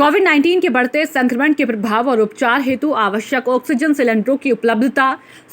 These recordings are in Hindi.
कोविड-19 के बढ़ते संक्रमण के प्रभाव और उपचार हेतु आवश्यक ऑक्सीजन सिलेंडरों की उपलब्धता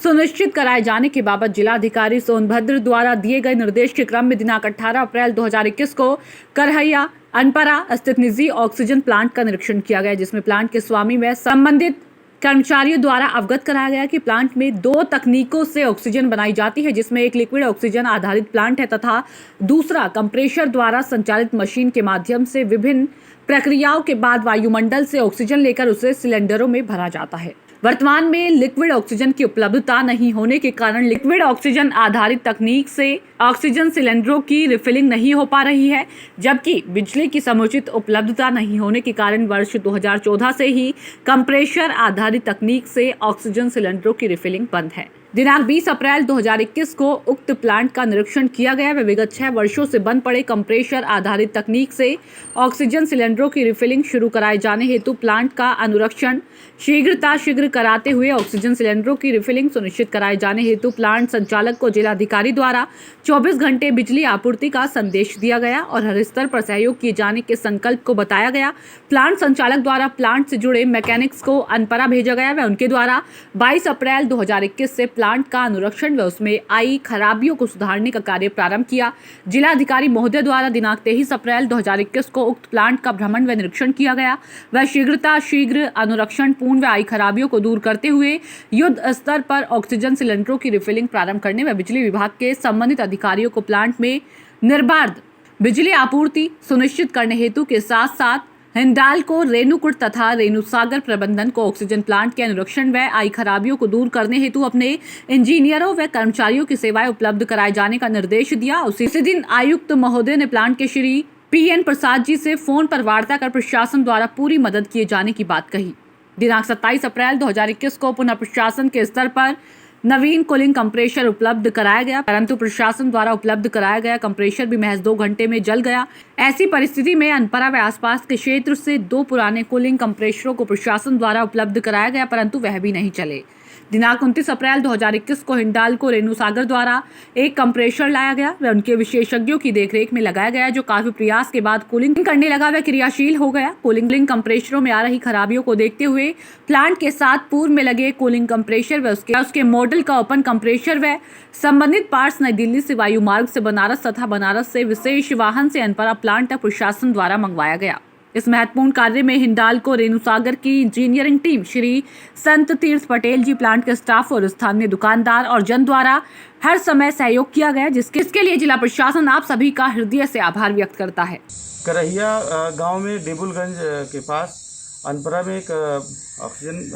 सुनिश्चित कराए जाने के बाबत जिलाधिकारी सोनभद्र द्वारा दिए गए निर्देश के क्रम में दिनांक 18 अप्रैल 2021 को करहैया अनपरा स्थित निजी ऑक्सीजन प्लांट का निरीक्षण किया गया, जिसमें प्लांट के स्वामी व संबंधित कर्मचारियों द्वारा अवगत कराया गया कि प्लांट में 2 तकनीकों से ऑक्सीजन बनाई जाती है, जिसमें एक लिक्विड ऑक्सीजन आधारित प्लांट है तथा दूसरा कंप्रेशर द्वारा संचालित मशीन के माध्यम से विभिन्न प्रक्रियाओं के बाद वायुमंडल से ऑक्सीजन लेकर उसे सिलेंडरों में भरा जाता है। वर्तमान में लिक्विड ऑक्सीजन की उपलब्धता नहीं होने के कारण लिक्विड ऑक्सीजन आधारित तकनीक से ऑक्सीजन सिलेंडरों की रिफिलिंग नहीं हो पा रही है, जबकि बिजली की समुचित उपलब्धता नहीं होने के कारण वर्ष 2014 से ही कंप्रेशर आधारित तकनीक से ऑक्सीजन सिलेंडरों की रिफिलिंग बंद है। दिनांक 20 अप्रैल 2021 को उक्त प्लांट का निरीक्षण किया गया व विगत 6 वर्षों से बंद पड़े कंप्रेशर आधारित तकनीक से ऑक्सीजन सिलेंडरों की रिफिलिंग शुरू कराए जाने हेतु प्लांट का अनुरक्षण शीघ्र कराते हुए ऑक्सीजन सिलेंडरों की रिफिलिंग सुनिश्चित कराए जाने हेतु प्लांट संचालक को जिलाधिकारी द्वारा 24 घंटे बिजली आपूर्ति का संदेश दिया गया और हर स्तर पर सहयोग किए जाने के संकल्प को बताया गया। प्लांट संचालक द्वारा प्लांट से जुड़े मैकेनिक्स को अनपरा भेजा गया व उनके द्वारा 22 अप्रैल 2021 से प्लांट का अनुरक्षण व उसमें आई खराबियों को सुधारने का कार्य प्रारंभ किया। जिलाधिकारी महोदय द्वारा दिनांक 23 अप्रैल 2021 को उक्त प्लांट का भ्रमण व निरीक्षण किया गया व शीघ्र अनुरक्षण पूर्ण व आई खराबियों को दूर करते हुए युद्ध स्तर पर ऑक्सीजन सिलेंडरों की रिफिलिंग प्रारंभ करने व बिजली विभाग के संबंधित अधिकारियों को प्लांट में निर्बाध बिजली आपूर्ति सुनिश्चित करने हेतु के साथ साथ हिंडाल्को, रेणुकूट तथा रेणुसागर प्रबंधन को ऑक्सीजन प्लांट के अनुरक्षण व आई खराबियों को दूर करने हेतु अपने इंजीनियरों व कर्मचारियों की सेवाएं उपलब्ध कराए जाने का निर्देश दिया। उसी दिन आयुक्त महोदय ने प्लांट के श्री PN प्रसाद जी से फोन पर वार्ता कर प्रशासन द्वारा पूरी मदद किए जाने की बात कही। दिनांक 27 अप्रैल 2021 को पुनः प्रशासन के स्तर पर नवीन कूलिंग कंप्रेशर उपलब्ध कराया गया, परंतु प्रशासन द्वारा उपलब्ध कराया गया कंप्रेशर भी महज 2 घंटे में जल गया। ऐसी परिस्थिति में अनपरा व आसपास के क्षेत्र से 2 पुराने कूलिंग कंप्रेशरों को प्रशासन द्वारा उपलब्ध कराया गया, परंतु वह भी नहीं चले। दिनांक 29 अप्रैल 2021 को हिंडाल्को रेणुसागर द्वारा एक कंप्रेशर लाया गया व उनके विशेषज्ञों की देखरेख में लगाया गया, जो काफी प्रयास के बाद कूलिंग करने लगा व क्रियाशील हो गया। कूलिंग कंप्रेशरों में आ रही खराबियों को देखते हुए प्लांट के साथ पूर्व में लगे कूलिंग कंप्रेशर व उसके मॉडल का ओपन कंप्रेशर व संबंधित पार्ट्स नई दिल्ली से वायु मार्ग से बनारस तथा बनारस से विशेष वाहन से अनपरा प्लांट तक प्रशासन द्वारा मंगवाया गया। इस महत्वपूर्ण कार्य में हिंडाल्को रेणुसागर की इंजीनियरिंग टीम, श्री संत तीर्थ पटेल जी, प्लांट के स्टाफ और स्थानीय दुकानदार और जन द्वारा हर समय सहयोग किया गया, जिसके लिए जिला प्रशासन आप सभी का हृदय से आभार व्यक्त करता है। करहैया गांव में डेबुलगंज के पास अनपरा में एक ऑक्सीजन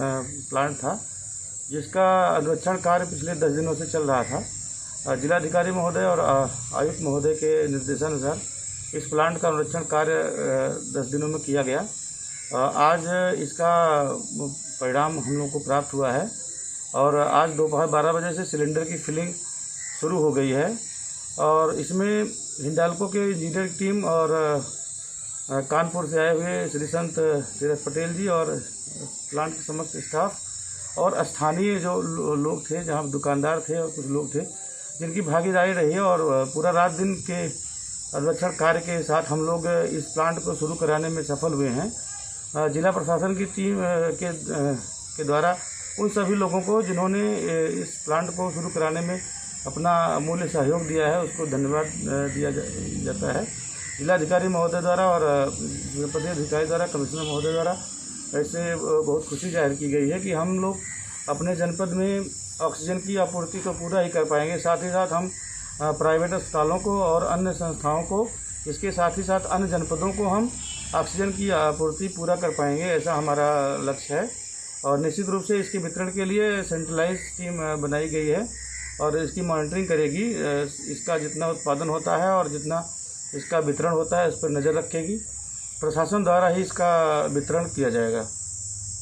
प्लांट था, जिसका अनुरक्षण कार्य पिछले 10 दिनों से चल रहा था। जिलाधिकारी महोदय और आयुक्त महोदय के निर्देशानुसार इस प्लांट का अनुरक्षण कार्य 10 दिनों में किया गया। आज इसका परिणाम हम लोग को प्राप्त हुआ है और आज दोपहर 12 बजे से सिलेंडर की फिलिंग शुरू हो गई है और इसमें हिंडाल्को के इंजीनियर टीम और कानपुर से आए हुए श्री संत तीर्थ पटेल जी और प्लांट के समस्त स्टाफ और स्थानीय जो लोग थे, जहाँ दुकानदार थे और कुछ लोग थे, जिनकी भागीदारी रही है और पूरा रात दिन के अनुरक्षण कार्य के साथ हम लोग इस प्लांट को शुरू कराने में सफल हुए हैं। जिला प्रशासन की टीम के द्वारा उन सभी लोगों को जिन्होंने इस प्लांट को शुरू कराने में अपना अमूल्य सहयोग दिया है, उसको धन्यवाद दिया जाता है। जिलाधिकारी महोदय द्वारा और जनपदीय अधिकारी द्वारा, कमिश्नर महोदय द्वारा ऐसे बहुत खुशी जाहिर की गई है कि हम लोग अपने जनपद में ऑक्सीजन की आपूर्ति तो पूरा ही कर पाएंगे, साथ ही साथ हम प्राइवेट अस्पतालों को और अन्य संस्थाओं को, इसके साथ ही साथ अन्य जनपदों को हम ऑक्सीजन की आपूर्ति पूरा कर पाएंगे, ऐसा हमारा लक्ष्य है। और निश्चित रूप से इसके वितरण के लिए सेंट्रलाइज टीम बनाई गई है और इसकी मॉनिटरिंग करेगी। इसका जितना उत्पादन होता है और जितना इसका वितरण होता है, इस पर नज़र रखेगी। प्रशासन द्वारा ही इसका वितरण किया जाएगा।